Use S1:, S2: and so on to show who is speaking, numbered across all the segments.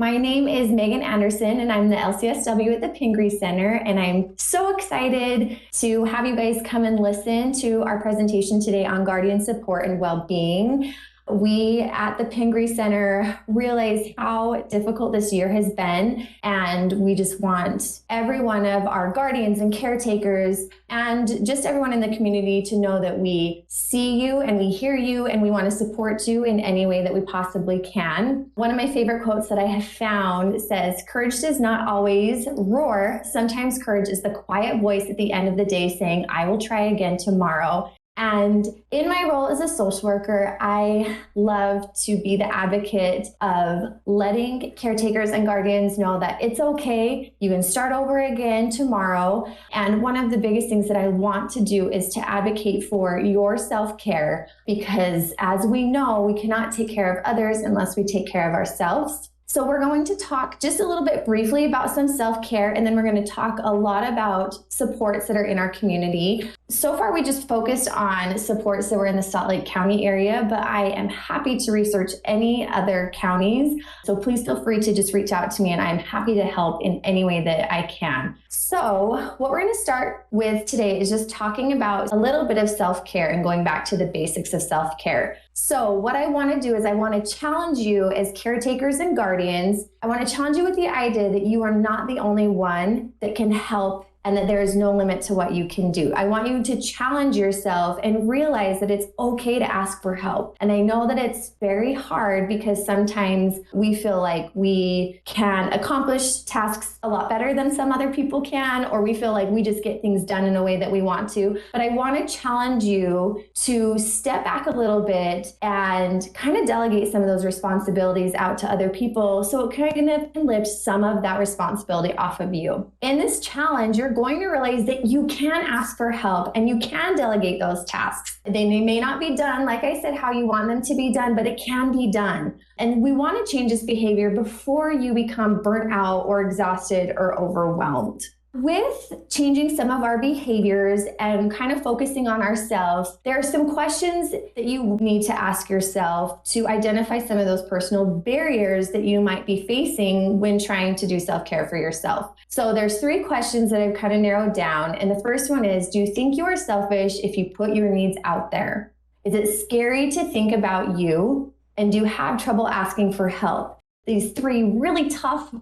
S1: My name is Meghan Anderson, and I'm the LCSW at the Pingree Center, and I'm so excited to have you guys come and listen to our presentation today on guardian support and well-being. We at the Pingree Center realize how difficult this year has been, and we just want every one of our guardians and caretakers and just everyone in the community to know that we see you and we hear you and we want to support you in any way that we possibly can. One of my favorite quotes that I have found says, "Courage does not always roar. Sometimes courage is the quiet voice at the end of the day saying, 'I will try again tomorrow.'" And in my role as a social worker, I love to be the advocate of letting caretakers and guardians know that it's okay, you can start over again tomorrow. And one of the biggest things that I want to do is to advocate for your self-care, because as we know, we cannot take care of others unless we take care of ourselves. So we're going to talk just a little bit briefly about some self-care, and then we're going to talk a lot about supports that are in our community. So far, we just focused on supports that were in the Salt Lake County area, but I am happy to research any other counties. So please feel free to just reach out to me, and I'm happy to help in any way that I can. So what we're going to start with today is just talking about a little bit of self-care and going back to the basics of self-care. So what I want to do is I want to challenge you as caretakers and guardians. I want to challenge you with the idea that you are not the only one that can help and that there is no limit to what you can do. I want you to challenge yourself and realize that it's okay to ask for help. And I know that it's very hard because sometimes we feel like we can accomplish tasks a lot better than some other people can, or we feel like we just get things done in a way that we want to. But I want to challenge you to step back a little bit and kind of delegate some of those responsibilities out to other people so it kind of can lift some of that responsibility off of you. In this challenge, you're going to realize that you can ask for help and you can delegate those tasks. They may not be done, like I said, how you want them to be done, but it can be done. And we want to change this behavior before you become burnt out or exhausted or overwhelmed. With changing some of our behaviors and kind of focusing on ourselves, there are some questions that you need to ask yourself to identify some of those personal barriers that you might be facing when trying to do self-care for yourself. So there's 3 questions that I've kind of narrowed down. And the first one is, do you think you are selfish if you put your needs out there? Is it scary to think about you? And do you have trouble asking for help? These 3 really tough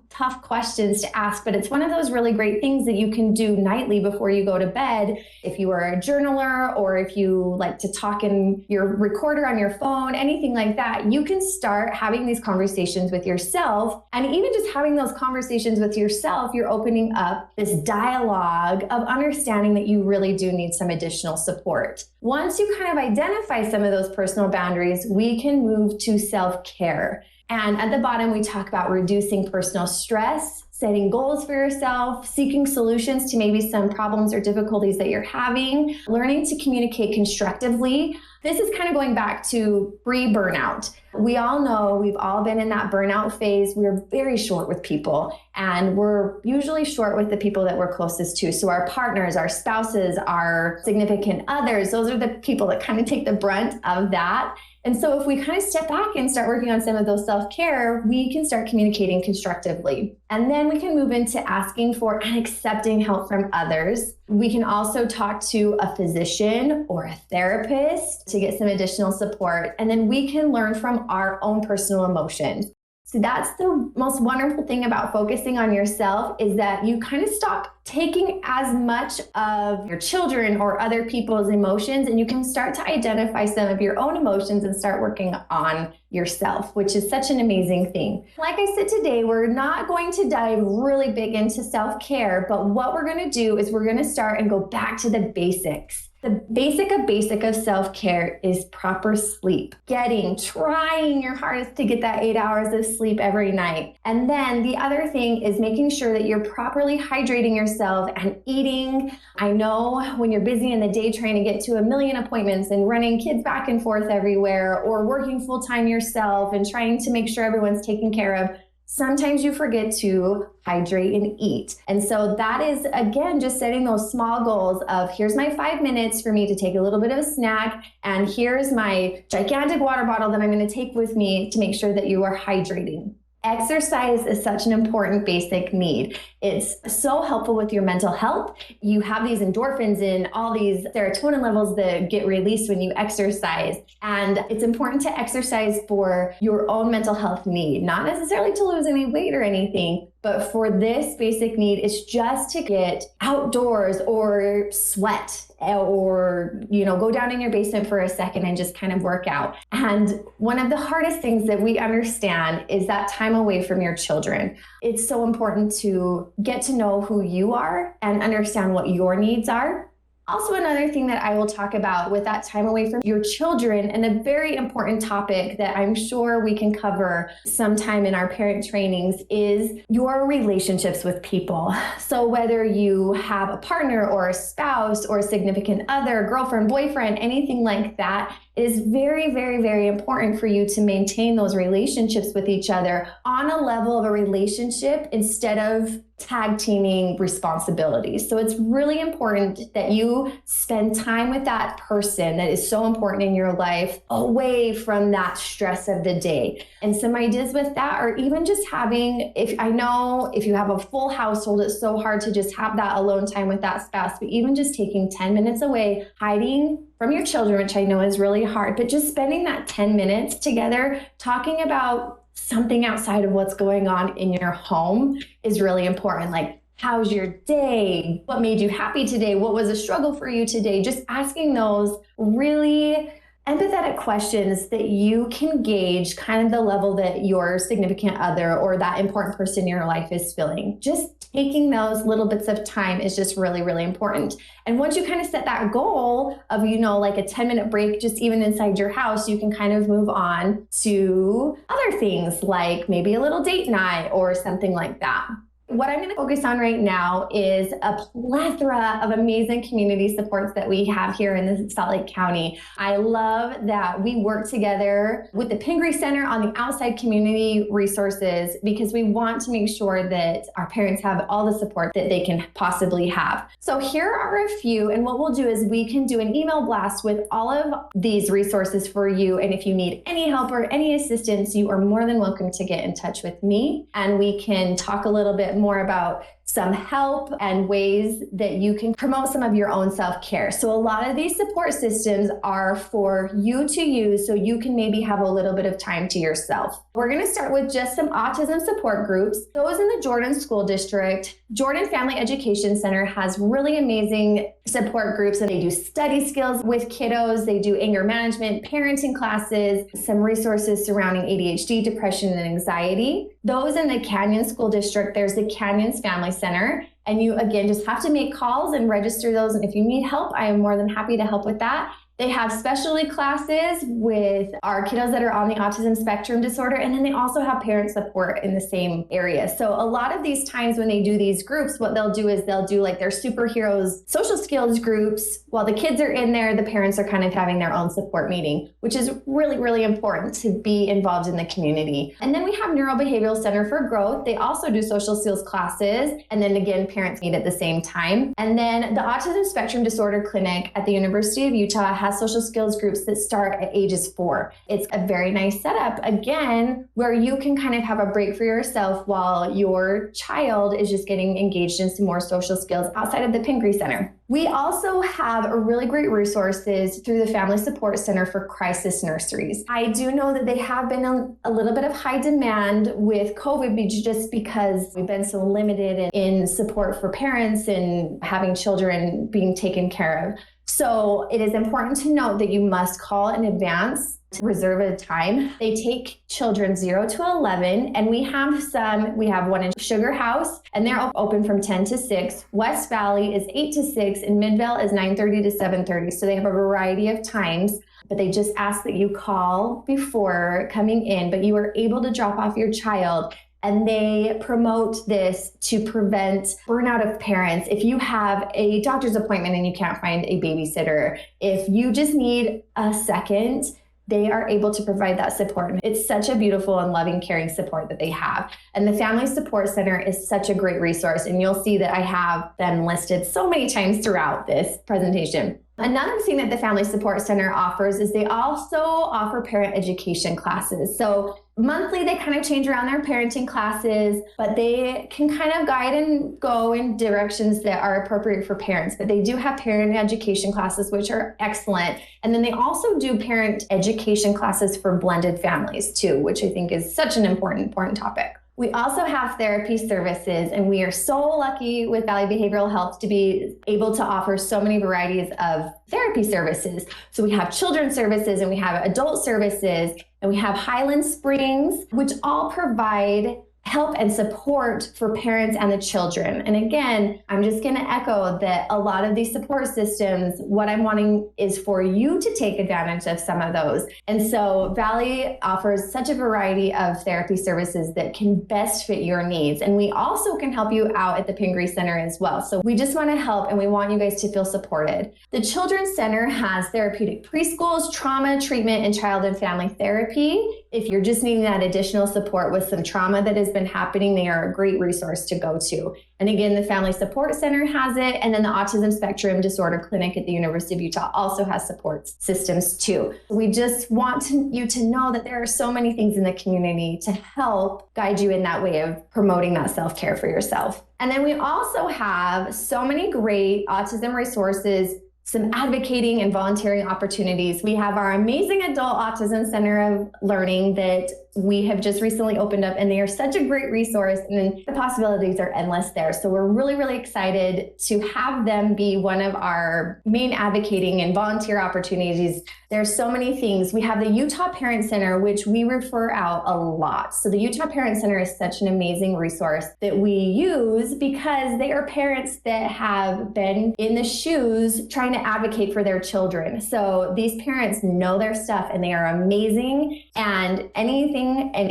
S1: questions to ask, but it's one of those really great things that you can do nightly before you go to bed. If you are a journaler, or if you like to talk in your recorder on your phone, anything like that, you can start having these conversations with yourself. And even just having those conversations with yourself, you're opening up this dialogue of understanding that you really do need some additional support. Once you kind of identify some of those personal boundaries, we can move to self-care. And at the bottom, we talk about reducing personal stress, setting goals for yourself, seeking solutions to maybe some problems or difficulties that you're having, learning to communicate constructively. This is kind of going back to pre-burnout. We all know we've all been in that burnout phase. We're very short with people, and we're usually short with the people that we're closest to. So our partners, our spouses, our significant others, those are the people that kind of take the brunt of that. And so if we kind of step back and start working on some of those self-care, we can start communicating constructively. And then we can move into asking for and accepting help from others. We can also talk to a physician or a therapist to get some additional support. And then we can learn from our own personal emotions. So that's the most wonderful thing about focusing on yourself, is that you kind of stop taking as much of your children or other people's emotions, and you can start to identify some of your own emotions and start working on yourself, which is such an amazing thing. Like I said today, we're not going to dive really big into self-care, but what we're going to do is we're going to start and go back to the basics. The basic of self-care is proper sleep. Trying your hardest to get that 8 hours of sleep every night. And then the other thing is making sure that you're properly hydrating yourself and eating. I know when you're busy in the day trying to get to a million appointments and running kids back and forth everywhere, or working full-time yourself and trying to make sure everyone's taken care of, sometimes you forget to hydrate and eat. And so that is, again, just setting those small goals of, here's my 5 minutes for me to take a little bit of a snack, and here's my gigantic water bottle that I'm going to take with me to make sure that you are hydrating. Exercise is such an important basic need. It's so helpful with your mental health. You have these endorphins and all these serotonin levels that get released when you exercise. And it's important to exercise for your own mental health need, not necessarily to lose any weight or anything, but for this basic need, it's just to get outdoors or sweat or, go down in your basement for a second and just kind of work out. And one of the hardest things that we understand is that time away from your children. It's so important to get to know who you are and understand what your needs are. Also, another thing that I will talk about with that time away from your children, and a very important topic that I'm sure we can cover sometime in our parent trainings, is your relationships with people. So whether you have a partner or a spouse or a significant other, girlfriend, boyfriend, anything like that, it is very, very, very important for you to maintain those relationships with each other on a level of a relationship instead of tag teaming responsibilities. So it's really important that you spend time with that person that is so important in your life away from that stress of the day. And some ideas with that are even just having, if you have a full household, it's so hard to just have that alone time with that spouse, but even just taking 10 minutes away, hiding from your children, which I know is really hard, but just spending that 10 minutes together talking about something outside of what's going on in your home is really important. Like, how's your day? What made you happy today? What was a struggle for you today? Just asking those really empathetic questions that you can gauge kind of the level that your significant other or that important person in your life is feeling. Just taking those little bits of time is just really, really important. And once you kind of set that goal of, like a 10-minute break, just even inside your house, you can kind of move on to other things like maybe a little date night or something like that. What I'm going to focus on right now is a plethora of amazing community supports that we have here in the Salt Lake County. I love that we work together with the Pingree Center on the outside community resources because we want to make sure that our parents have all the support that they can possibly have. So here are a few, and what we'll do is we can do an email blast with all of these resources for you. And if you need any help or any assistance, you are more than welcome to get in touch with me, and we can talk a little bit more about some help and ways that you can promote some of your own self-care. So a lot of these support systems are for you to use so you can maybe have a little bit of time to yourself. We're going to start with just some autism support groups. Those in the Jordan School District. Jordan Family Education Center has really amazing support groups, and they do study skills with kiddos. They do anger management, parenting classes, some resources surrounding ADHD, depression, and anxiety. Those in the Canyon School District, there's the Canyons Family Center. And you, again, just have to make calls and register those. And if you need help, I am more than happy to help with that. They have specialty classes with our kiddos that are on the autism spectrum disorder, and then they also have parent support in the same area. So a lot of these times when they do these groups, what they'll do is they'll do like their superheroes social skills groups. While the kids are in there, the parents are kind of having their own support meeting, which is really, really important to be involved in the community. And then we have Neurobehavioral Center for Growth. They also do social skills classes. And then again, parents meet at the same time. And then the Autism Spectrum Disorder Clinic at the University of Utah has social skills groups that start at ages 4. It's a very nice setup, again, where you can kind of have a break for yourself while your child is just getting engaged in some more social skills outside of the Pingree Center. We also have really great resources through the Family Support Center for crisis nurseries. I do know that they have been a little bit of high demand with COVID just because we've been so limited in support for parents and having children being taken care of. So it is important to note that you must call in advance to reserve a time. They take children 0 to 11, and we have one in Sugar House, and they're open from 10 to 6. West Valley is 8 to 6, and Midvale is 9:30 to 7:30. So they have a variety of times, but they just ask that you call before coming in, but you are able to drop off your child. And they promote this to prevent burnout of parents. If you have a doctor's appointment and you can't find a babysitter, if you just need a second, they are able to provide that support. It's such a beautiful and loving, caring support that they have. And the Family Support Center is such a great resource. And you'll see that I have them listed so many times throughout this presentation. Another thing that the Family Support Center offers is they also offer parent education classes. So Monthly, they kind of change around their parenting classes, but they can kind of guide and go in directions that are appropriate for parents. But they do have parent education classes, which are excellent. And then they also do parent education classes for blended families too, which I think is such an important topic. We also have therapy services, and we are so lucky with Valley Behavioral Health to be able to offer so many varieties of therapy services. So we have children's services, and we have adult services, and we have Highland Springs, which all provide help and support for parents and the children. And again, I'm just going to echo that a lot of these support systems, what I'm wanting is for you to take advantage of some of those. And so Valley offers such a variety of therapy services that can best fit your needs. And we also can help you out at the Pingree Center as well. So we just want to help, and we want you guys to feel supported. The Children's Center has therapeutic preschools, trauma, treatment, and child and family therapy. If you're just needing that additional support with some trauma that has been happening, they are a great resource to go to. And again, the Family Support Center has it, and then the Autism Spectrum Disorder Clinic at the University of Utah also has support systems too. We just want you to know that there are so many things in the community to help guide you in that way of promoting that self-care for yourself. And then we also have so many great autism resources, some advocating and volunteering opportunities. We have our amazing Adult Autism Center of Learning that we have just recently opened up, and they are such a great resource, and the possibilities are endless there. So we're really, really excited to have them be one of our main advocating and volunteer opportunities. There's so many things. We have the Utah Parent Center, which we refer out a lot. So the Utah Parent Center is such an amazing resource that we use because they are parents that have been in the shoes trying to advocate for their children. So these parents know their stuff, and they are amazing. And any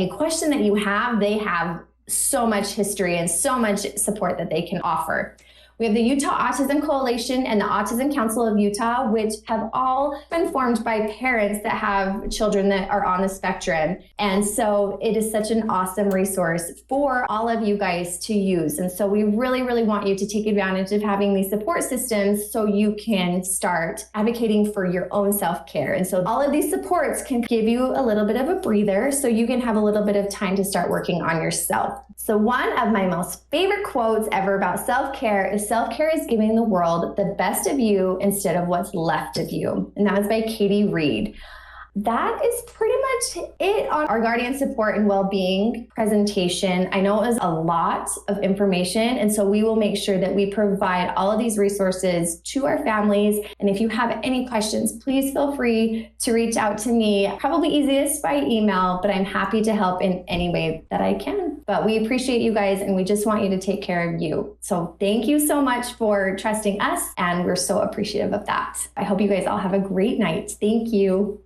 S1: question that you have, they have so much history and so much support that they can offer. We have the Utah Autism Coalition and the Autism Council of Utah, which have all been formed by parents that have children that are on the spectrum. And so it is such an awesome resource for all of you guys to use. And so we really, really want you to take advantage of having these support systems so you can start advocating for your own self-care. And so all of these supports can give you a little bit of a breather so you can have a little bit of time to start working on yourself. So one of my most favorite quotes ever about self-care is, "Self-care is giving the world the best of you instead of what's left of you." And that was by Katie Reed. That is pretty much it on our Guardian Support and Wellbeing presentation. I know it was a lot of information, and so we will make sure that we provide all of these resources to our families. And if you have any questions, please feel free to reach out to me, probably easiest by email, but I'm happy to help in any way that I can. But we appreciate you guys, and we just want you to take care of you. So thank you so much for trusting us, and we're so appreciative of that. I hope you guys all have a great night. Thank you.